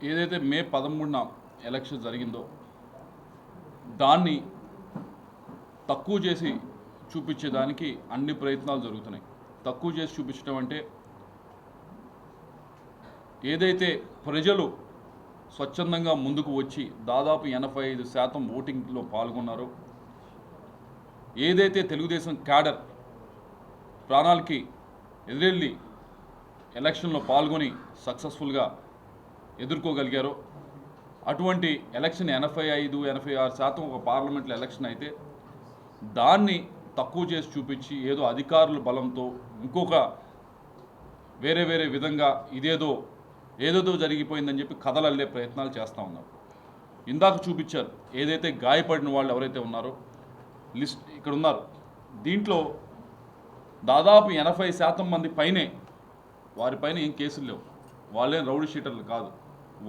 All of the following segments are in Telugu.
ఏదైతే మే 13న ఎలక్షన్ జరిగిందో దాన్ని తక్కువ చేసి చూపించేదానికి అన్ని ప్రయత్నాలు జరుగుతున్నాయి. తక్కువ చేసి చూపించడం అంటే ఏదైతే ప్రజలు స్వచ్ఛందంగా ముందుకు వచ్చి దాదాపు 85% ఓటింగ్లో పాల్గొన్నారో, ఏదైతే తెలుగుదేశం క్యాడర్ ప్రాణాలకి ఎదురెళ్ళి ఎలక్షన్లో పాల్గొని సక్సెస్ఫుల్గా ఎదుర్కోగలిగారో, అటువంటి ఎలక్షన్ 85-86% ఒక పార్లమెంట్లో ఎలక్షన్ అయితే దాన్ని తక్కువ చేసి చూపించి ఏదో అధికారుల బలంతో ఇంకొక వేరే విధంగా ఏదేదో జరిగిపోయిందని చెప్పి కథలల్లే ప్రయత్నాలు చేస్తూ ఉన్నారు. ఇందాక చూపించారు ఏదైతే గాయపడిన వాళ్ళు ఎవరైతే ఉన్నారో లిస్ట్ ఇక్కడ ఉన్నారు. దీంట్లో దాదాపు 80% మంది పైనే, వారిపైన ఏం కేసులు లేవు, వాళ్ళేం రౌడీ షీటర్లు కాదు,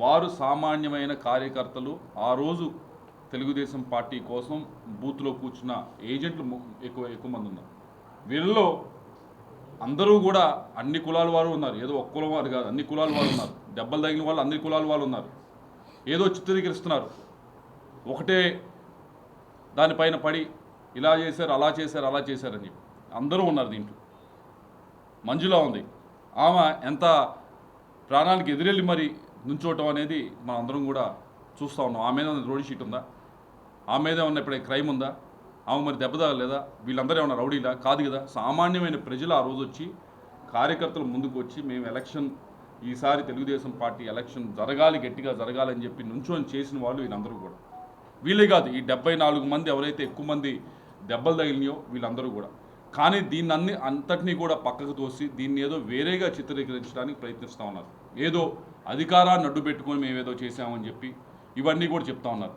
వారు సామాన్యమైన కార్యకర్తలు. ఆ రోజు తెలుగుదేశం పార్టీ కోసం బూత్లో కూర్చున్న ఏజెంట్లు ఎక్కువ మంది ఉన్నారు. వీళ్ళలో అందరూ కూడా అన్ని కులాల వారు ఉన్నారు, ఏదో ఒక్క కులం వారు కాదు, అన్ని కులాల వారు ఉన్నారు. దెబ్బలు తగిన వాళ్ళు అన్ని కులాల వాళ్ళు ఉన్నారు. ఏదో చిత్రీకరిస్తున్నారు, ఒకటే దానిపైన పడి ఇలా చేశారు అలా చేశారని చెప్పి అందరూ ఉన్నారు. దీంట్లో మంజులా ఉంది, ఆమె ఎంత ప్రాణానికి ఎదురెళ్ళి మరి నుంచోవటం అనేది మనం అందరం కూడా చూస్తూ ఉన్నాం. ఆమె మీద రోడ్ షీట్ ఉందా, ఆమె మీద ఉన్న ఇప్పుడు క్రైమ్ ఉందా, ఆమె మరి దెబ్బ తగలేదా, వీళ్ళందరూ ఏమన్నా రౌడీలా కాదు కదా. సామాన్యమైన ప్రజలు ఆ రోజు వచ్చి కార్యకర్తలు ముందుకు వచ్చి మేము ఎలక్షన్ ఈసారి తెలుగుదేశం పార్టీ ఎలక్షన్ జరగాలి, గట్టిగా జరగాలని చెప్పి నుంచొని చేసిన వాళ్ళు వీళ్ళందరూ కూడా. వీళ్ళే కాదు, ఈ 74 మంది ఎవరైతే ఎక్కువ మంది దెబ్బలు తగిలినాయో వీళ్ళందరూ కూడా. కానీ దీన్ని అంతటినీ కూడా పక్కకు తోసి దీన్ని ఏదో వేరేగా చిత్రీకరించడానికి ప్రయత్నిస్తూ ఉన్నారు. ఏదో అధికారాన్ని అడ్డు పెట్టుకొని మేమేదో చేసామని చెప్పి ఇవన్నీ కూడా చెప్తా ఉన్నారు.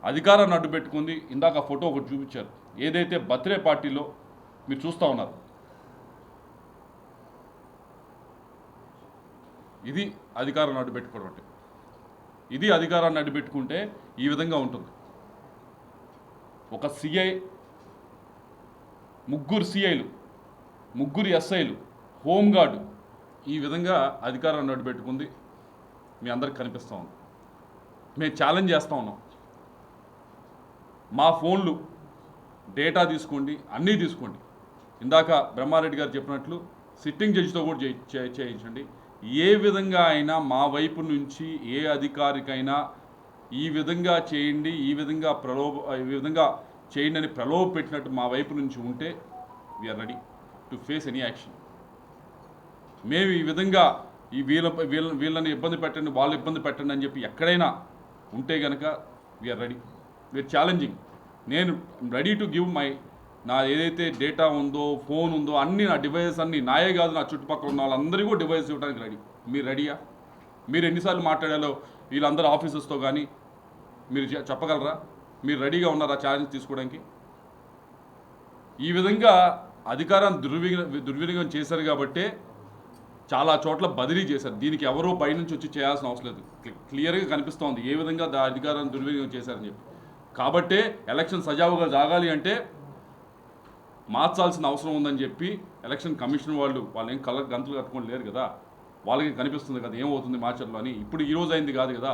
అధికారాన్ని అడ్డు పెట్టుకుంది, ఇందాక ఫోటో ఒకటి చూపించారు, ఏదైతే బర్త్డే పార్టీలో మీరు చూస్తూ ఉన్నారు. ఇది అధికారాన్ని అడ్డు పెట్టుకోవడం అంటే, ఇది అధికారాన్ని అడ్డు పెట్టుకుంటే ఈ విధంగా ఉంటుంది. ఒక సిఐ, ముగ్గురు సిఐలు, ముగ్గురు ఎస్ఐలు, హోంగార్డు, ఈ విధంగా అధికారాన్ని అడ్డు పెట్టుకుంది మీ అందరికి కనిపిస్తూ ఉంది. మేము ఛాలెంజ్ చేస్తూ ఉన్నాం, మా ఫోన్లు డేటా తీసుకోండి, అన్నీ తీసుకోండి. ఇందాక బ్రహ్మారెడ్డి గారు చెప్పినట్లు సిట్టింగ్ జడ్జితో కూడా చేయించండి. ఏ విధంగా అయినా మా వైపు నుంచి ఏ అధికారికైనా ఈ విధంగా చేయండి, ఈ విధంగా చేయండి అని ప్రలోభ పెట్టినట్టు మా వైపు నుంచి ఉంటే we're ready to face any action. మేము ఈ విధంగా వీళ్ళని ఇబ్బంది పెట్టండి, వాళ్ళు ఇబ్బంది పెట్టండి అని చెప్పి ఎక్కడైనా ఉంటే కనుక వీఆర్ రెడీ, వీఆర్ ఛాలెంజింగ్. నేను రెడీ టు గివ్ నా ఏదైతే డేటా ఉందో, ఫోన్ ఉందో, అన్నీ నా డివైజెస్ అన్నీ నాయే కాదు, నా చుట్టుపక్కల ఉన్న వాళ్ళందరికీ కూడా డివైస్ ఇవ్వడానికి రెడీ. మీరు రెడీయా? మీరు ఎన్నిసార్లు మాట్లాడాలో వీళ్ళందరూ ఆఫీసర్స్తో కానీ మీరు చెప్పగలరా? మీరు రెడీగా ఉన్నారా ఛాలెంజ్ తీసుకోవడానికి? ఈ విధంగా అధికారాన్ని దుర్వినియోగం చేశారు కాబట్టే చాలా చోట్ల బదిలీ చేశారు. దీనికి ఎవరో పైనుంచి వచ్చి చేయాల్సిన అవసరం లేదు, క్లియర్గా కనిపిస్తోంది ఏ విధంగా అధికారాన్ని దుర్వినియోగం చేశారని చెప్పి. కాబట్టే ఎలక్షన్ సజావుగా సాగాలి అంటే మార్చాల్సిన అవసరం ఉందని చెప్పి ఎలక్షన్ కమిషన్ వాళ్ళు ఏం గంతులు కట్టుకొని లేరు కదా, వాళ్ళకి కనిపిస్తుంది కదా ఏమవుతుంది మార్చర్లో అని. ఇప్పుడు ఈరోజు అయింది కాదు కదా,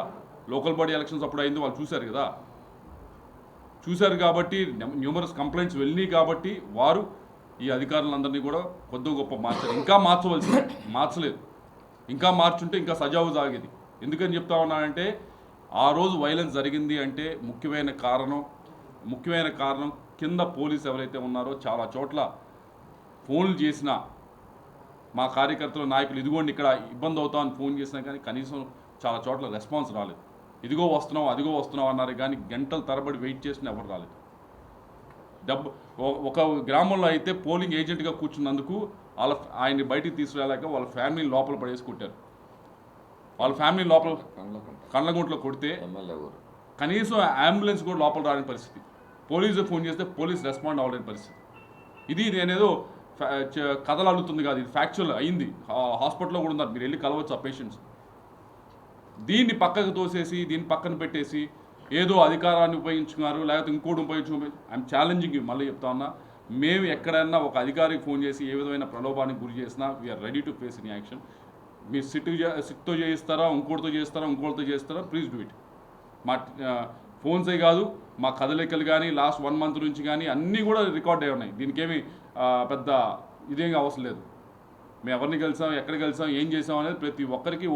లోకల్ బాడీ ఎలక్షన్స్ అప్పుడు అయింది, వాళ్ళు చూశారు కదా. చూశారు కాబట్టి న్యూమరస్ కంప్లైంట్స్ వెళ్ళినాయి కాబట్టి వారు ఈ అధికారులందరినీ కూడా కొద్ది గొప్ప మార్చారు. ఇంకా మార్చలేదు. ఇంకా మార్చుంటే ఇంకా సజావు సాగేది. ఎందుకని చెప్తా ఉన్నానంటే ఆ రోజు వైలెన్స్ జరిగింది అంటే ముఖ్యమైన కారణం కింద పోలీసు ఎవరైతే ఉన్నారో చాలా చోట్ల ఫోన్లు చేసినా మా కార్యకర్తలు, నాయకులు ఇదిగోండి ఇక్కడ ఇబ్బంది అవుతామని ఫోన్ చేసినా కానీ కనీసం చాలా చోట్ల రెస్పాన్స్ రాలేదు. ఇదిగో వస్తున్నాం అదిగో వస్తున్నాం అన్నారు కానీ గంటల తరబడి వెయిట్ చేసిన ఎవరు రాలేదు. ఒక గ్రామంలో అయితే పోలింగ్ ఏజెంట్గా కూర్చున్నందుకు ఆయన్ని బయటికి తీసుకురాలేక వాళ్ళ ఫ్యామిలీని లోపల పడేసి కొట్టారు. వాళ్ళ ఫ్యామిలీ లోపల కండ్లగుంట్లో కొడితే కనీసం అంబులెన్స్ కూడా లోపల రాని పరిస్థితి. పోలీసు ఫోన్ చేస్తే పోలీస్ రెస్పాండ్ అవ్వలేని పరిస్థితి. ఇది నేనేదో కథలు అల్లుతుంది కాదు, ఇది ఫ్యాక్చువల్ అయింది. హాస్పిటల్లో కూడా ఉన్నారు, మీరు వెళ్ళి కలవచ్చు ఆ పేషెంట్స్. దీన్ని పక్కకు తోసేసి దీన్ని పక్కన పెట్టేసి ఏదో అధికారాన్ని ఉపయోగించుకున్నారు లేకపోతే ఇంకోటి ఉపయోగించుకున్నారు. ఐఎమ్ ఛాలెంజింగ్, మళ్ళీ చెప్తా ఉన్నా, మేము ఎక్కడైనా ఒక అధికారికి ఫోన్ చేసి ఏ విధమైన ప్రలోభానికి గురి చేసినా we're ready to face any action. మీరు సిట్తో చేయిస్తారా, ఇంకోటితో చేస్తారా, ప్లీజ్ డూ ఇట్. మా ఫోన్సే కాదు, మా కదలికలు కానీ లాస్ట్ 1 month నుంచి కానీ అన్నీ కూడా రికార్డ్ అయి ఉన్నాయి. దీనికేమి పెద్ద ఇదేం అవసరం లేదు. మేము ఎవరిని కలిసాం, ఎక్కడ కలిసాం, ఏం చేసాం అనేది ప్రతి ఒక్కరికి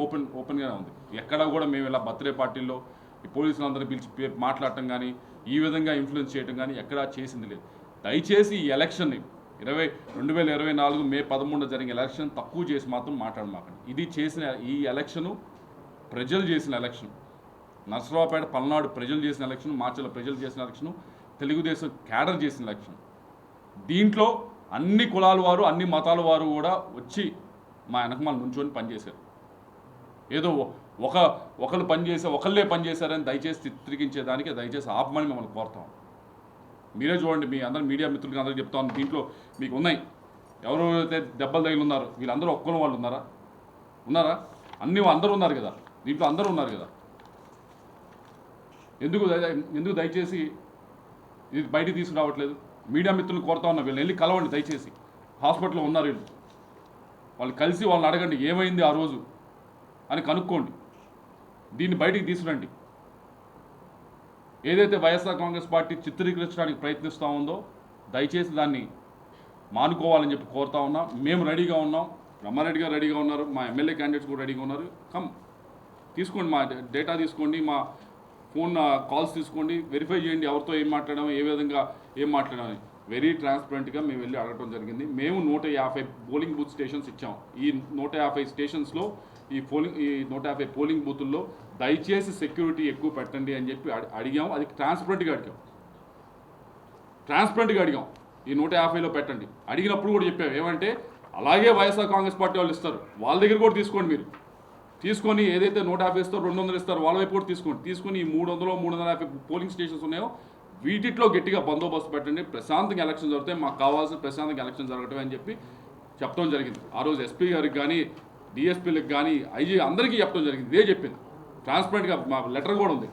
ఓపెన్గానే ఉంది. ఎక్కడ కూడా మేము ఇలా బర్త్డే పార్టీల్లో ఈ పోలీసులందరినీ పిలిచి మాట్లాడటం కానీ, ఈ విధంగా ఇన్ఫ్లుయెన్స్ చేయడం కానీ ఎక్కడా చేసింది లేదు. దయచేసి ఈ ఎలక్షన్ని 2024 మే 13 జరిగిన ఎలక్షన్ తక్కువ చేసి మాత్రం మాట్లాడమాకండి. ఇది చేసిన ఈ ఎలక్షను ప్రజలు చేసిన ఎలక్షన్, నర్సరావుపేట పల్నాడు ప్రజలు చేసిన ఎలక్షన్, మార్చల ప్రజలు చేసిన ఎలక్షన్, తెలుగుదేశం క్యాడర్ చేసిన ఎలక్షన్. దీంట్లో అన్ని కులాల వారు, అన్ని మతాల వారు కూడా వచ్చి మా వెనకమాల నుంచొని పనిచేశారు. ఏదో ఒకళ్ళే పనిచేశారని దయచేసి చిత్రీకరించేదానికి దయచేసి ఆపమని మిమ్మల్ని కోరుతాం. మీరే చూడండి, మీ అందరు మీడియా మిత్రులకి అందరికీ చెప్తాను, దీంట్లో మీకు ఉన్నాయి. ఎవరైతే దెబ్బలు తగిలి ఉన్నారో వీళ్ళందరూ ఒక్కరు వాళ్ళు ఉన్నారా? అందరూ ఉన్నారు కదా, దీంట్లో అందరూ ఉన్నారు కదా. ఎందుకు దయచేసి ఇది బయటికి తీసుకురావట్లేదు? మీడియా మిత్రులు కోరుతా ఉన్నా, వీళ్ళని వెళ్ళి కలవండి దయచేసి. హాస్పిటల్లో ఉన్నారు వీళ్ళు, వాళ్ళు కలిసి వాళ్ళని అడగండి ఏమైంది ఆ రోజు అని కనుక్కోండి. దీన్ని బయటికి తీసుకురండి. ఏదైతే వైఎస్ఆర్ కాంగ్రెస్ పార్టీ చిత్రీకరించడానికి ప్రయత్నిస్తూ ఉందో దయచేసి దాన్ని మానుకోవాలని చెప్పి కోరుతా ఉన్నాం. మేము రెడీగా ఉన్నాం, బ్రహ్మారెడ్డి గారు రెడీగా ఉన్నారు, మా ఎమ్మెల్యే క్యాండిడేట్స్ కూడా రెడీగా ఉన్నారు. తీసుకోండి, మా డేటా తీసుకోండి, మా ఫోన్ కాల్స్ తీసుకోండి, వెరిఫై చేయండి ఎవరితో ఏం మాట్లాడామో, ఏ విధంగా ఏం మాట్లాడామని. వెరీ ట్రాన్స్పరెంట్గా మేము వెళ్ళి అడగడం జరిగింది. మేము 150 పోలింగ్ బూత్ స్టేషన్స్ ఇచ్చాం. ఈ 150 స్టేషన్స్లో ఈ 150 పోలింగ్ బూతుల్లో దయచేసి సెక్యూరిటీ ఎక్కువ పెట్టండి అని చెప్పి అడిగాం. అది ట్రాన్స్పరెంట్గా అడిగాం. ఈ 150లో పెట్టండి. అడిగినప్పుడు కూడా చెప్పాము ఏమంటే, అలాగే వైఎస్ఆర్ కాంగ్రెస్ పార్టీ వాళ్ళు ఇస్తారు, వాళ్ళ దగ్గర కూడా తీసుకోండి. మీరు తీసుకొని ఏదైతే 150 ఇస్తారో 200 ఇస్తారు, వాళ్ళ వైపు కూడా తీసుకొని ఈ 300-350 పోలింగ్ స్టేషన్స్ ఉన్నాయో వీటిలో గట్టిగా బందోబస్తు పెట్టండి. ప్రశాంతంగా ఎలక్షన్ జరుగుతాయి, మాకు కావాల్సిన ప్రశాంతంగా ఎలక్షన్ జరగటం అని చెప్పి చెప్పడం జరిగింది. ఆ రోజు ఎస్పీ గారికి కానీ, డిఎస్పీలకు కానీ, ఐజీ అందరికీ చెప్పడం జరిగింది. ఇదే చెప్పింది ట్రాన్స్పరెంట్గా, మా లెటర్ కూడా ఉంది.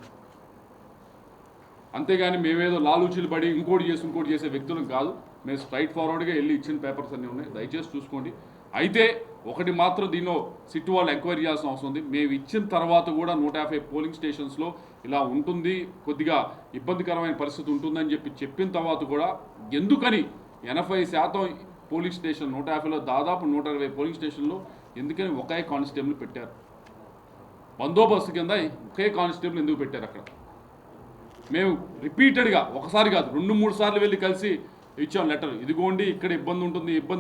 అంతేగాని మేమేదో లాలూచీలు పడి ఇంకోటి చేసే వ్యక్తులం కాదు. మేము స్ట్రైట్ ఫార్వర్డ్గా వెళ్ళి ఇచ్చిన పేపర్స్ అన్నీ ఉన్నాయి, దయచేసి చూసుకోండి. అయితే ఒకటి మాత్రం దీనిలో సిట్ వాళ్ళు ఎంక్వైరీ చేయాల్సిన అవసరం ఉంది. మేము ఇచ్చిన తర్వాత కూడా 150 పోలింగ్ స్టేషన్స్లో ఇలా ఉంటుంది, కొద్దిగా ఇబ్బందికరమైన పరిస్థితి ఉంటుందని చెప్పిన తర్వాత కూడా ఎందుకని 80% పోలింగ్ స్టేషన్ 150లో దాదాపు 120 పోలింగ్ స్టేషన్లో ఎందుకని ఒకే కానిస్టేబుల్ పెట్టారు? బందోబస్తు కింద ఒకే కానిస్టేబుల్ ఎందుకు పెట్టారు అక్కడ? మేము రిపీటెడ్గా ఒకసారి కాదు 2-3 సార్లు వెళ్ళి కలిసి ఇచ్చాం లెటర్, ఇదిగోండి ఇక్కడ ఇబ్బంది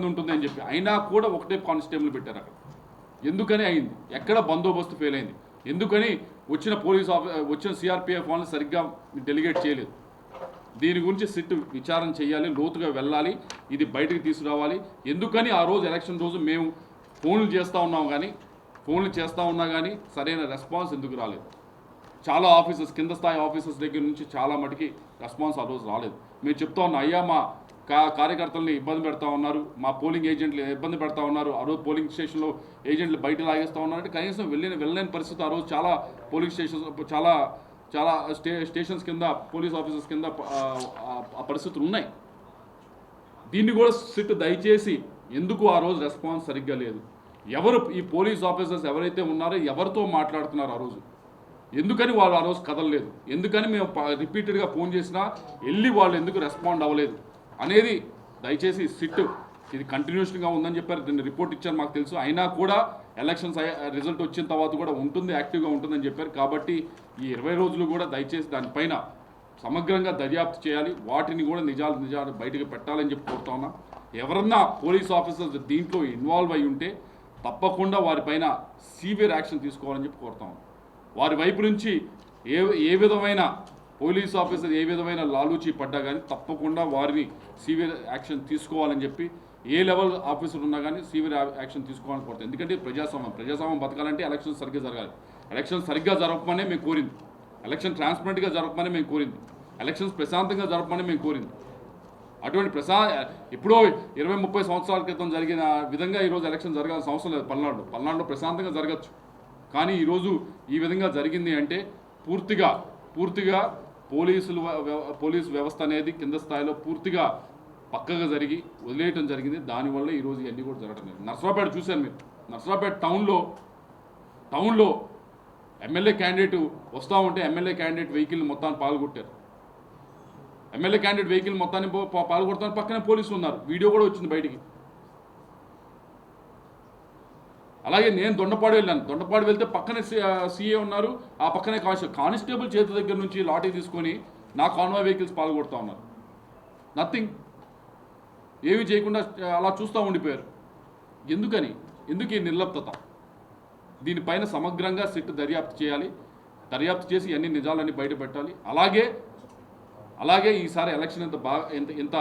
ఉంటుంది అని చెప్పి. అయినా కూడా ఒకటే కానిస్టేబుల్ పెట్టారు అక్కడ. ఎందుకని అయింది? ఎక్కడ బందోబస్తు ఫెయిల్ అయింది? ఎందుకని వచ్చిన సిఆర్పిఎఫ్ వాళ్ళని సరిగ్గా డెలిగేట్ చేయలేదు? దీని గురించి సిట్ విచారణ చేయాలి, లోతుగా వెళ్ళాలి, ఇది బయటకు తీసుకురావాలి. ఎందుకని ఆ రోజు ఎలక్షన్ రోజు మేము ఫోన్లు చేస్తూ ఉన్నా కానీ సరైన రెస్పాన్స్ ఎందుకు రాలేదు? చాలా ఆఫీసర్స్, కింద స్థాయి ఆఫీసర్స్ దగ్గర నుంచి చాలా మటుకి రెస్పాన్స్ ఆ రోజు రాలేదు. మేము చెప్తా ఉన్నాం, అయ్యా మా కార్యకర్తల్ని ఇబ్బంది పెడతా ఉన్నారు, మా పోలింగ్ ఏజెంట్లు ఇబ్బంది పెడతా ఉన్నారు, ఆ రోజు పోలింగ్ స్టేషన్లో ఏజెంట్లు బయట లాగేస్తూ ఉన్నారంటే కనీసం వెళ్ళలేని పరిస్థితి ఆ రోజు చాలా పోలింగ్ స్టేషన్స్, చాలా స్టేషన్స్ కింద పోలీస్ ఆఫీసర్స్ కింద ఆ పరిస్థితులు ఉన్నాయి. దీన్ని కూడా సిట్ దయచేసి ఎందుకు ఆ రోజు రెస్పాన్స్ సరిగ్గా లేదు? ఎవరు ఈ పోలీస్ ఆఫీసర్స్ ఎవరైతే ఉన్నారో ఎవరితో మాట్లాడుతున్నారు ఆ రోజు? ఎందుకని వాళ్ళు ఆ రోజు కదలలేదు? ఎందుకని మేము రిపీటెడ్గా ఫోన్ చేసినా వెళ్ళి వాళ్ళు ఎందుకు రెస్పాండ్ అవ్వలేదు అనేది దయచేసి సిట్ ఇది కంటిన్యూషన్గా ఉందని చెప్పారు. దీన్ని రిపోర్ట్ ఇచ్చారు మాకు తెలుసు. అయినా కూడా ఎలక్షన్స్ రిజల్ట్ వచ్చిన తర్వాత కూడా ఉంటుంది, యాక్టివ్గా ఉంటుందని చెప్పారు. కాబట్టి ఈ 20 రోజులు కూడా దయచేసి దానిపైన సమగ్రంగా దర్యాప్తు చేయాలి, వాటిని కూడా నిజాలు బయటకు పెట్టాలని చెప్పి కోరుతా ఉన్నా. ఎవరన్నా పోలీస్ ఆఫీసర్స్ దీంట్లో ఇన్వాల్వ్ అయి ఉంటే తప్పకుండా వారిపైన సివియర్ యాక్షన్ తీసుకోవాలని చెప్పి కోరుతా ఉన్నాం. వారి వైపు నుంచి ఏ విధమైన పోలీస్ ఆఫీసర్ ఏ విధమైన లాలూచీ పడ్డా కానీ తప్పకుండా వారిని సివియర్ యాక్షన్ తీసుకోవాలని చెప్పి ఏ లెవెల్ ఆఫీసర్ ఉన్నా కానీ సివియర్ యాక్షన్ తీసుకోవాలని కోరుతాం. ఎందుకంటే ప్రజాస్వామ్యం బతకాలంటే ఎలక్షన్ సరిగ్గా జరగాలి. ఎలక్షన్ సరిగ్గా జరపమనే మేము కోరింది, ఎలక్షన్ ట్రాన్స్పరెంట్గా జరపమని మేము కోరింది, ఎలక్షన్స్ ప్రశాంతంగా జరపమని మేము కోరింది. అటువంటి ఎప్పుడో 20-30 సంవత్సరాల క్రితం జరిగిన విధంగా ఈరోజు ఎలక్షన్ జరగాల్సిన అవసరం లేదు. పల్నాడులో ప్రశాంతంగా జరగచ్చు. కానీ ఈరోజు ఈ విధంగా జరిగింది అంటే పూర్తిగా పోలీసు వ్యవస్థ అనేది కింద స్థాయిలో పూర్తిగా పక్కగా వదిలేయటం జరిగింది. దానివల్ల ఈరోజు ఇవన్నీ కూడా జరగడం లేదు. నర్సరావుపేట చూశాను మీరు, నర్సరావుపేట టౌన్లో టౌన్లో ఎమ్మెల్యే క్యాండిడేట్ వస్తూ ఉంటే ఎమ్మెల్యే క్యాండిడేట్ వెహికల్ మొత్తాన్ని పాల్గొట్టారు. ఎమ్మెల్యే క్యాండిడేట్ వెహికల్ మొత్తాన్ని పాల్గొడతాను పక్కనే పోలీసులు ఉన్నారు. వీడియో కూడా వచ్చింది బయటికి. అలాగే నేను దొండపాడు వెళ్ళాను. దొండపాడు వెళ్తే పక్కనే సీఏ ఉన్నారు, ఆ పక్కనే కానిస్టేబుల్ చేతి దగ్గర నుంచి లాఠీ తీసుకొని నా కాన్వాయ్ వెహికల్స్ పాల్గొడుతూ ఉన్నారు. నథింగ్, ఏమీ చేయకుండా అలా చూస్తూ ఉండిపోయారు. ఎందుకు ఈ నిర్లప్తత? దీనిపైన సమగ్రంగా సిట్ దర్యాప్తు చేయాలి. దర్యాప్తు చేసి అన్ని నిజాలన్నీ బయట పెట్టాలి. అలాగే ఈసారి ఎలక్షన్ ఎంత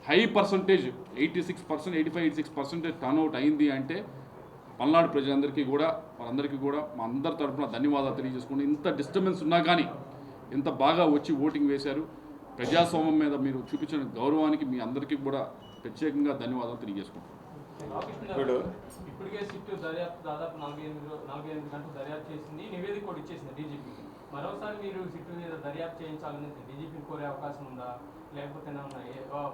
హై పర్సంటేజ్ 86%, 85-86% టర్న్అవుట్ అయింది అంటే పల్నాడు ప్రజలందరికీ కూడా వాళ్ళందరికీ కూడా మా అందరి తరఫున ధన్యవాదాలు తెలియజేసుకుంటూ, ఇంత డిస్టర్బెన్స్ ఉన్నా కానీ ఇంత బాగా వచ్చి ఓటింగ్ వేశారు. ప్రజాస్వామ్యం మీద మీరు చూపించిన గౌరవానికి మీ అందరికీ కూడా ప్రత్యేకంగా ధన్యవాదాలు తెలియజేసుకుంటాం. ఇప్పటికే సిట్ దర్యాప్తు దాదాపు 48 గంటలు దర్యాప్తు చేసింది, నివేదిక కూడా ఇచ్చేసింది డీజీపీకి. మరోసారి మీరు సిట్ మీద దర్యాప్తు చేయించాలని డీజీపీని కోరే అవకాశం ఉందా? లేకపోతే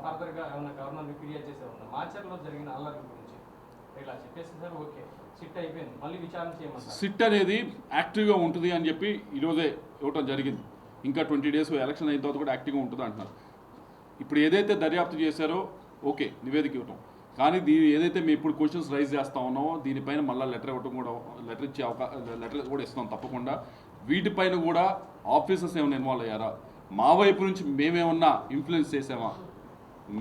ఫర్దర్గా ఏమైనా గవర్నర్ని ఫిర్యాదు చేసే ఉందా? మాచర్లో జరిగిన అల్లరి గురించి ఇలా చెప్పేసి సార్ ఓకే సిట్ అయిపోయింది, మళ్ళీ విచారణ చేయమంటారు. సిట్ అనేది యాక్టివ్గా ఉంటుంది అని చెప్పి ఈరోజే ఇవ్వటం జరిగింది. ఇంకా 20 days ఎలక్షన్ అయిన తర్వాత కూడా యాక్టివ్గా ఉంటుంది అంటున్నారు. ఇప్పుడు ఏదైతే దర్యాప్తు చేశారో ఓకే నివేదిక ఇవ్వటం, కానీ ఏదైతే మేము ఇప్పుడు క్వశ్చన్స్ రైజ్ చేస్తా ఉన్నామో దీనిపైన మళ్ళీ లెటర్ ఇవ్వటం కూడా లెటర్ కూడా ఇస్తాం తప్పకుండా. వీటిపైన కూడా ఆఫీసర్స్ ఏమైనా ఇన్వాల్వ్ అయ్యారా, మా వైపు నుంచి మేమేమన్నా ఇన్ఫ్లుయెన్స్ చేసామా,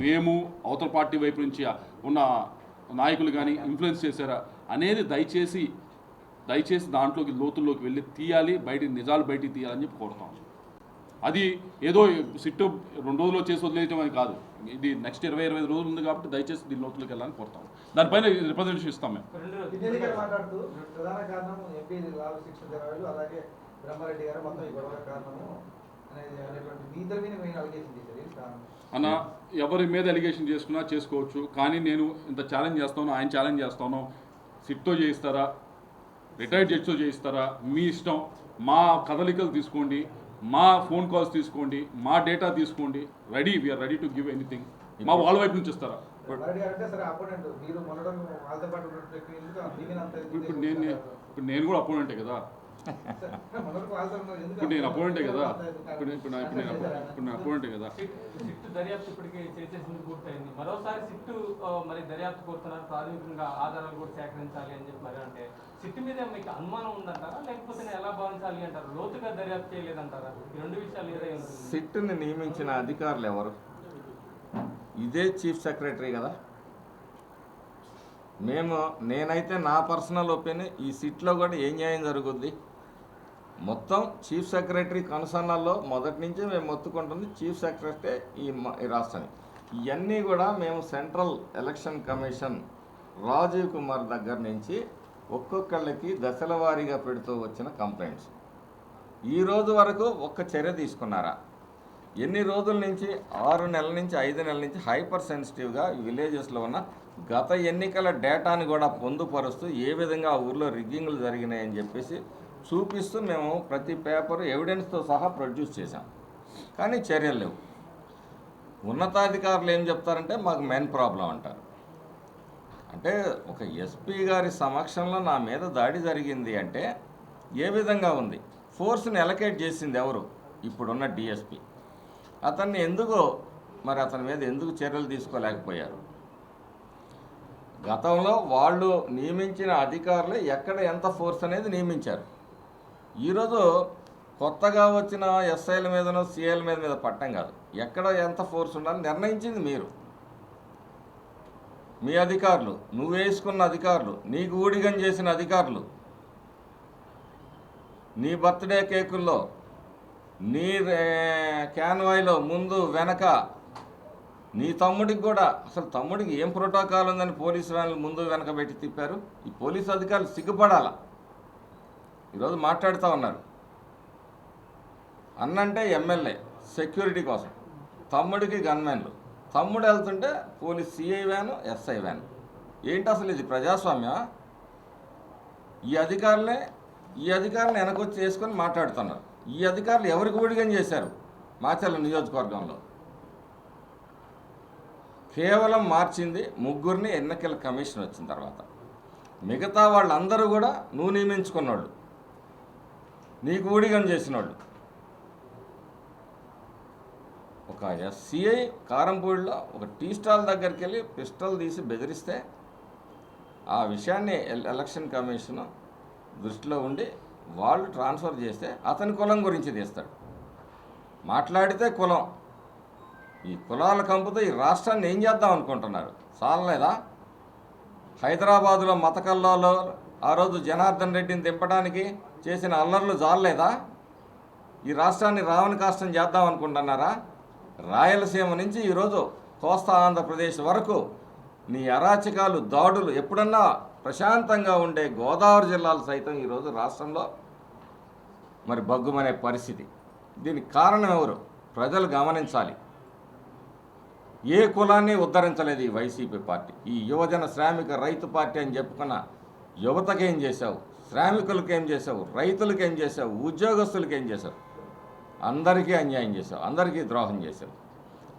మేము అవతల పార్టీ వైపు నుంచి ఉన్న నాయకులు కానీ ఇన్ఫ్లుయెన్స్ చేశారా అనేది దయచేసి దాంట్లోకి లోతుల్లోకి వెళ్ళి తీయాలి, నిజాలు బయటికి తీయాలని చెప్పి కోరుతాం. అది ఏదో సిట్టు 2 రోజుల్లో చేసి వదిలేయటం అని కాదు. ఇది నెక్స్ట్ 20-25 రోజులు ఉంది కాబట్టి దయచేసి దీని లోతుల్లోకి వెళ్ళాలని కోరుతాం. దానిపైన రిప్రజెంటేషన్ ఇస్తాం మేము. మాట్లాడుతూ ప్రధాన కారణం ఎంపీ లాల్ శిక్ష జరగాలి, అలాగే బ్రహ్మారెడ్డి గారు మొత్తం ఈ గొడవ కారణము అనేటువంటి మీ ఇద్దరి మీద మెయిన్ అలిగేషన్ చేశారు అన్న. ఎవరి మీద ఎలిగేషన్ చేసుకున్నా చేసుకోవచ్చు, కానీ నేను ఇంత ఛాలెంజ్ చేస్తాను, ఆయన ఛాలెంజ్ చేస్తాను. సిట్తో చేయిస్తారా, రిటైర్డ్ జడ్జితో చేయిస్తారా, మీ ఇష్టం. మా కదలికలు తీసుకోండి, మా ఫోన్ కాల్స్ తీసుకోండి, మా డేటా తీసుకోండి. We're ready to give anything. మా వాళ్ళ వైపు నుంచి ఇస్తారా? ఇప్పుడు నేను కూడా అపోనెంటే కదా. ఇప్పుడు నేను అపోనెంటే కదా. ఇప్పుడు నేను అపోనెంటే కదా. సిట్ దర్యాప్తు ఇప్పటికే చేసేసింది, పూర్తయింది. మరోసారి సిట్టు మరి దర్యాప్తు కోరుతున్నారు, ప్రాథమికంగా ఆధారాలు కూడా సేకరించాలి అని చెప్పి. మరి అంటే సిట్టు మీద మీకు అనుమానం ఉందంటారా, లేకపోతే ఎలా భావించాలి అంటారు? లోతుగా దర్యాప్తు చేయలేదంటారా? ఈ 2 విషయాలు ఏదైనా సిట్ని నియమించిన అధికారులు ఎవరు? ఇదే చీఫ్ సెక్రటరీ కదా. నేనైతే నా పర్సనల్ ఒపీనియన్, ఈ సిట్లో కూడా ఏం న్యాయం జరుగుద్ది? మొత్తం చీఫ్ సెక్రటరీ కన్సర్న్లో మొదటి నుంచి మేము మొత్తుకుంటుంది చీఫ్ సెక్రటరీ ఈ రాష్ట్రానికి. ఇవన్నీ కూడా మేము central election commission Rajiv Kumar దగ్గర నుంచి ఒక్కొక్కళ్ళకి దశల వారీగా పెడుతూ వచ్చిన కంప్లైంట్స్. ఈ రోజు వరకు ఒక్క చర్య తీసుకున్నారా? ఎన్ని రోజుల నుంచి? 6 నెలల నుంచి 5 నెలల నుంచి హైపర్ సెన్సిటివ్గా విలేజెస్లో ఉన్న గత ఎన్నికల డేటాని కూడా పొందుపరుస్తూ ఏ విధంగా ఆ ఊర్లో రిగ్గింగ్లు జరిగినాయని చెప్పేసి చూపిస్తూ మేము ప్రతి పేపర్ ఎవిడెన్స్తో సహా ప్రొడ్యూస్ చేశాం. కానీ చర్యలు లేవు. ఉన్నతాధికారులు ఏం చెప్తారంటే మాకు మెయిన్ ప్రాబ్లం అంటారు. అంటే ఒక ఎస్పీ గారి సమక్షంలో నా మీద దాడి జరిగింది అంటే ఏ విధంగా ఉంది? ఫోర్స్ని ఎలకేట్ చేసింది ఎవరు? ఇప్పుడున్న డిఎస్పీ. అతన్ని అతని మీద ఎందుకు చర్యలు తీసుకోలేకపోయారు? గతంలో వాళ్ళు నియమించిన అధికారులు ఎక్కడ ఎంత ఫోర్స్ అనేది నియమించారు. ఈరోజు కొత్తగా వచ్చిన ఎస్ఐల మీదనో సిఐల మీద పట్టం కాదు, ఎక్కడ ఎంత ఫోర్స్ ఉండాలని నిర్ణయించింది మీరు, మీ అధికారులు, నువ్వు వేసుకున్న అధికారులు, నీకు ఊడిగం చేసిన అధికారులు. నీ బర్త్డే కేకుల్లో, నీ క్యాన్వాయ్లో ముందు వెనక, నీ తమ్ముడికి కూడా అసలు తమ్ముడికి ఏం ప్రోటోకాల్ ఉందని పోలీసు వ్యాన్లు ముందు వెనక పెట్టి తిప్పారు. ఈ పోలీసు అధికారులు సిగ్గుపడాలా. ఈరోజు మాట్లాడుతూ ఉన్నారు. అన్నంటే ఎమ్మెల్యే సెక్యూరిటీ కోసం, తమ్ముడికి గన్మెన్లు, తమ్ముడు వెళ్తుంటే police CI van, SI van. ఏంటి అసలు ఇది ప్రజాస్వామ్యం? ఈ అధికారులే వెనకొచ్చి వేసుకొని మాట్లాడుతున్నారు. ఈ అధికారులు ఎవరికి ఊడిగం చేశారు? మాచర్ల నియోజకవర్గంలో కేవలం మార్చింది 3 ఎన్నికల కమిషన్ వచ్చిన తర్వాత. మిగతా వాళ్ళందరూ కూడా నువ్వు నియమించుకున్నవాళ్ళు, నీకు ఊడిగం చేసినవాళ్ళు. ఒక ఎస్సీఐ కారంపూడిలో ఒక టీ స్టాల్ దగ్గరికి వెళ్ళి పిస్టల్ తీసి బెదిరిస్తే ఆ విషయాన్ని ఎలక్షన్ కమిషన్ దృష్టిలో ఉండి వాళ్ళు ట్రాన్స్ఫర్ చేస్తే అతని కులం గురించి తీస్తాడు. మాట్లాడితే కులం, ఈ కులాల కంపుతో ఈ రాష్ట్రాన్ని ఏం చేద్దాం అనుకుంటున్నారు? చాలలేదా? హైదరాబాదులో మత కల్లోలో ఆ రోజు జనార్దన్ రెడ్డిని దింపడానికి చేసిన అల్లర్లు చాలలేదా? ఈ రాష్ట్రాన్ని రావణ కాష్టం చేద్దాం అనుకుంటున్నారా? రాయలసీమ నుంచి ఈరోజు కోస్తా ఆంధ్రప్రదేశ్ వరకు నీ అరాచకాలు, దాడులు, ఎప్పుడన్నా ప్రశాంతంగా ఉండే గోదావరి జిల్లాలు సైతం ఈరోజు రాష్ట్రంలో మరి బగ్గుమనే పరిస్థితి. దీనికి కారణం ఎవరు? ప్రజలు గమనించాలి. ఏ కులాన్ని ఉద్ధరించలేదు ఈ వైసీపీ పార్టీ. ఈ యువజన శ్రామిక రైతు పార్టీ అని చెప్పుకున్న యువతకేం చేశావు? శ్రామికులకేం చేశావు? రైతులకేం చేశావు? ఉద్యోగస్తులకేం చేశావు? అందరికీ అన్యాయం చేశావు, అందరికీ ద్రోహం చేశావు.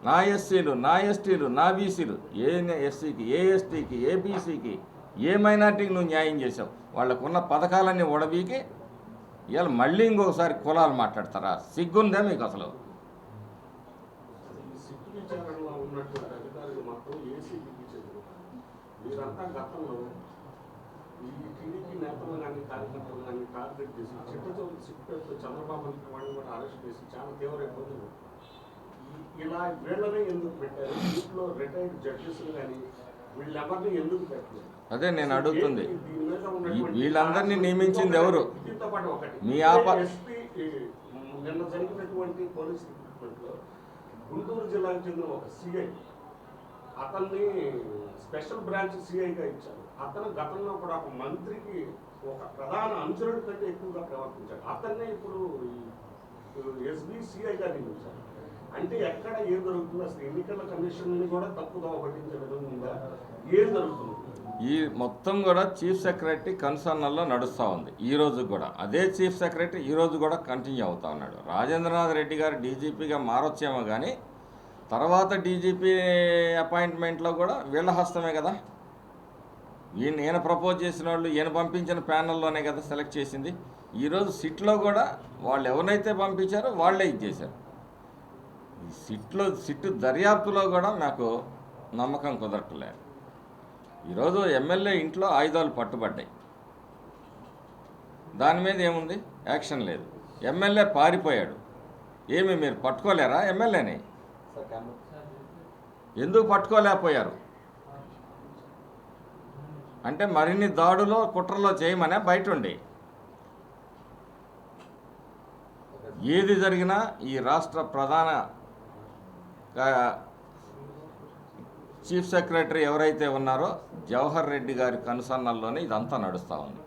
నా ఎస్సీలు, నా ఎస్టీలు, నా బీసీలు, ఏ ఎస్సీకి, ఏ ఎస్టీకి, ఏ బీసీకి, ఏ మైనార్టీకి నువ్వు న్యాయం చేశావు. వాళ్ళకున్న పథకాలన్నీ ఉడబీకి ఇవాళ మళ్ళీ ఇంకొకసారి కులాలు మాట్లాడతారా? సిగ్గుందా మీకు అసలు? సిట్టు విచారణలో ఉన్నటువంటి అధికారులు మాత్రం ఏసీబీకి చెందిన వీరంతా గతంలో ఈ టీడీపీ నేతలు కానీ కార్యకర్తలు కానీ టార్గెట్ చేసి సిట్టు చంద్రబాబు వాడిని కూడా అరెస్ట్ చేసి చాలా తీవ్ర ఇబ్బందులు. ఇలా వీళ్ళనే ఎందుకు పెట్టారు? వీటిలో రిటైర్డ్ జడ్జెస్ కానీ వీళ్ళెవరిని ఎందుకు పెట్టలేదు? అదే నేను అడుగుతుంది. దీని మీద ఉన్నటువంటి వీళ్ళందరినీ నియమించింది ఎవరు? దీంతో పాటు ఒకటి మీ ఎస్పీ నిన్న జరిగినటువంటి పోలీస్ రిక్రూట్మెంట్లో గుంటూరు జిల్లాకు చెందిన ఒక సిఐ, అతన్ని స్పెషల్ బ్రాంచ్ సిఐగా ఇచ్చారు. అతను గతంలో కూడా ఒక మంత్రికి ఒక ప్రధాన అనుచరుడి కంటే ఎక్కువగా ప్రవర్తించాడు. అతన్నే ఇప్పుడు ఎస్బీ సిఐగా నియమించారు. అంటే ఎక్కడ ఏం జరుగుతుంది? అసలు ఎన్నికల కమిషన్ కూడా తప్పుగా పట్టించే విధంగా ఉందా? ఏం జరుగుతుంది? ఈ మొత్తం కూడా చీఫ్ సెక్రటరీ కన్సర్నల్లో నడుస్తూ ఉంది. ఈ రోజు కూడా అదే చీఫ్ సెక్రటరీ ఈ రోజు కూడా కంటిన్యూ అవుతా ఉన్నాడు. రాజేంద్రనాథ్ రెడ్డి గారు డీజీపీగా మారొచ్చేమో కానీ తర్వాత డీజీపీ అపాయింట్మెంట్లో కూడా వీళ్ళ హస్తమే కదా. ఈయన ప్రపోజ్ చేసిన వాళ్ళు, ఈయన పంపించిన ప్యానల్లోనే కదా సెలెక్ట్ చేసింది. ఈరోజు సిట్లో కూడా వాళ్ళు ఎవరినైతే పంపించారో వాళ్ళే ఇచ్చేశారు. ఈ సిట్టు దర్యాప్తులో కూడా నాకు నమ్మకం కుదరట్లేదు. ఈరోజు ఎమ్మెల్యే ఇంట్లో ఆయుధాలు పట్టుబడ్డాయి, దాని మీద ఏముంది? యాక్షన్ లేదు. ఎమ్మెల్యే పారిపోయాడు, ఏమి మీరు పట్టుకోలేరా ఎమ్మెల్యేని? ఎందుకు పట్టుకోలేకపోయారు? అంటే మరిన్ని దాడులో కుట్రలో చేయమనే బయట ఉండి ఏది జరిగినా ఈ రాష్ట్ర ప్రధాన చీఫ్ సెక్రటరీ ఎవరైతే ఉన్నారో జవహర్ రెడ్డి గారి కనుసన్నల్లోనే ఇదంతా నడుస్తూ ఉంది.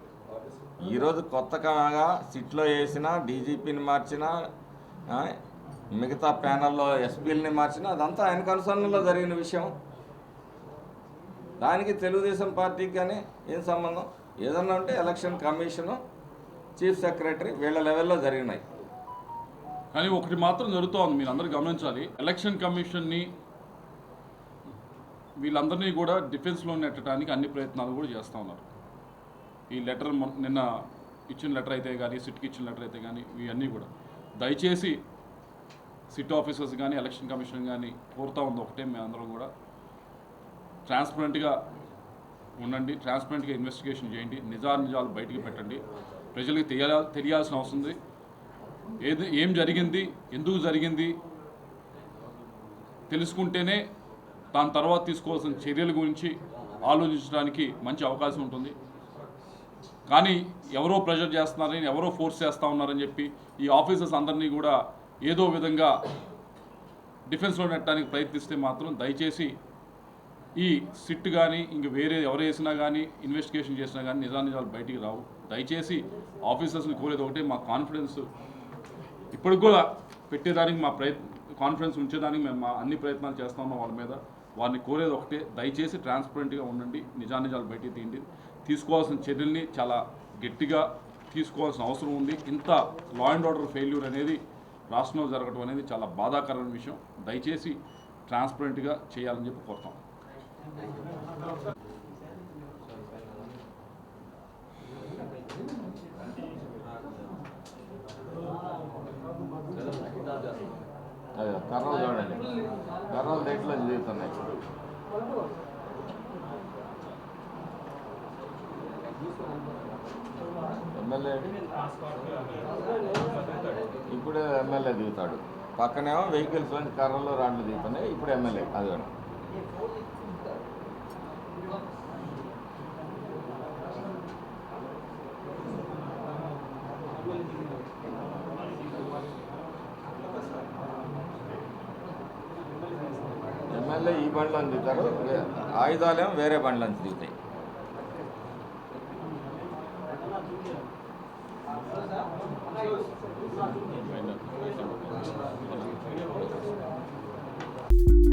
ఈరోజు కొత్తగా సిట్లో వేసిన డీజీపీని మార్చిన, మిగతా ప్యానల్లో ఎస్పీలని మార్చిన, అదంతా ఆయన కనుసన్నల్లో జరిగిన విషయం. దానికి తెలుగుదేశం పార్టీకి కానీ ఏం సంబంధం? ఏదన్నా ఉంటే ఎలక్షన్ కమిషను, చీఫ్ సెక్రటరీ వీళ్ళ లెవెల్లో జరిగినాయి. కానీ ఒకటి మాత్రం జరుగుతూ ఉంది, మీరు అందరూ గమనించాలి. ఎలక్షన్ కమిషన్ని వీళ్ళందరినీ కూడా డిఫెన్స్లో నెట్టడానికి అన్ని ప్రయత్నాలు కూడా చేస్తూ ఉన్నారు. ఈ లెటర్ నిన్న ఇచ్చిన లెటర్ అయితే కానీ, సిట్కి ఇచ్చిన లెటర్ అయితే కానీ, ఇవన్నీ కూడా దయచేసి సిట్ ఆఫీసర్స్ కానీ ఎలక్షన్ కమిషన్ కానీ కోరుతూ ఉంది ఒకటే, మేము అందరం కూడా ట్రాన్స్పరెంట్గా ఉండండి, ట్రాన్స్పరెంట్గా ఇన్వెస్టిగేషన్ చేయండి, నిజాలు బయటికి పెట్టండి. ప్రజలకు తెలియాల్సిన అవసరం ఉంది. ఏం జరిగింది, ఎందుకు జరిగింది తెలుసుకుంటేనే దాని తర్వాత తీసుకోవాల్సిన చర్యల గురించి ఆలోచించడానికి మంచి అవకాశం ఉంటుంది. కానీ ఎవరో ప్రెషర్ చేస్తున్నారని, ఎవరో ఫోర్స్ చేస్తూ ఉన్నారని చెప్పి ఈ ఆఫీసర్స్ అందరినీ కూడా ఏదో విధంగా డిఫెన్స్లో నెట్టడానికి ప్రయత్నిస్తే మాత్రం దయచేసి ఈ సిట్ కానీ ఇంక వేరే ఎవరు వేసినా కానీ ఇన్వెస్టిగేషన్ చేసినా కానీ నిజాలు బయటికి రావు. దయచేసి ఆఫీసర్స్ని కోరేది ఒకటే, మా కాన్ఫిడెన్స్ ఇప్పటికి కూడా పెట్టేదానికి మా కాన్ఫిడెన్స్ ఉంచేదానికి మేము అన్ని ప్రయత్నాలు చేస్తూ ఉన్నాం వాళ్ళ మీద. వారిని కోరేది ఒకటే, దయచేసి ట్రాన్స్పరెంట్గా ఉండండి, నిజాలు బయటికి తీయండి. తీసుకోవాల్సిన చర్యల్ని చాలా గట్టిగా తీసుకోవాల్సిన అవసరం ఉంది. ఇంత లా అండ్ ఆర్డర్ ఫెయిల్యూర్ అనేది రాష్ట్రంలో జరగడం అనేది చాలా బాధాకరమైన విషయం. దయచేసి ట్రాన్స్పరెంట్గా చేయాలని చెప్పి కోరుతాం. కర్రలు దేంట్లో దిగుతున్నాయి. ఎమ్మెల్యే ఇప్పుడే ఎమ్మెల్యే దిగుతాడు. పక్కనేమో వెహికల్స్ నుంచి కర్రలు రాడ్లు దిగుతున్నాయి. ఇప్పుడు ఎమ్మెల్యే అది ఎమ్మెల్యే ఈ బండ్లో దిగుతారు. ఆయుధాలేమో వేరే బండ్ల నుంచి దిగుతాయి. Thank you.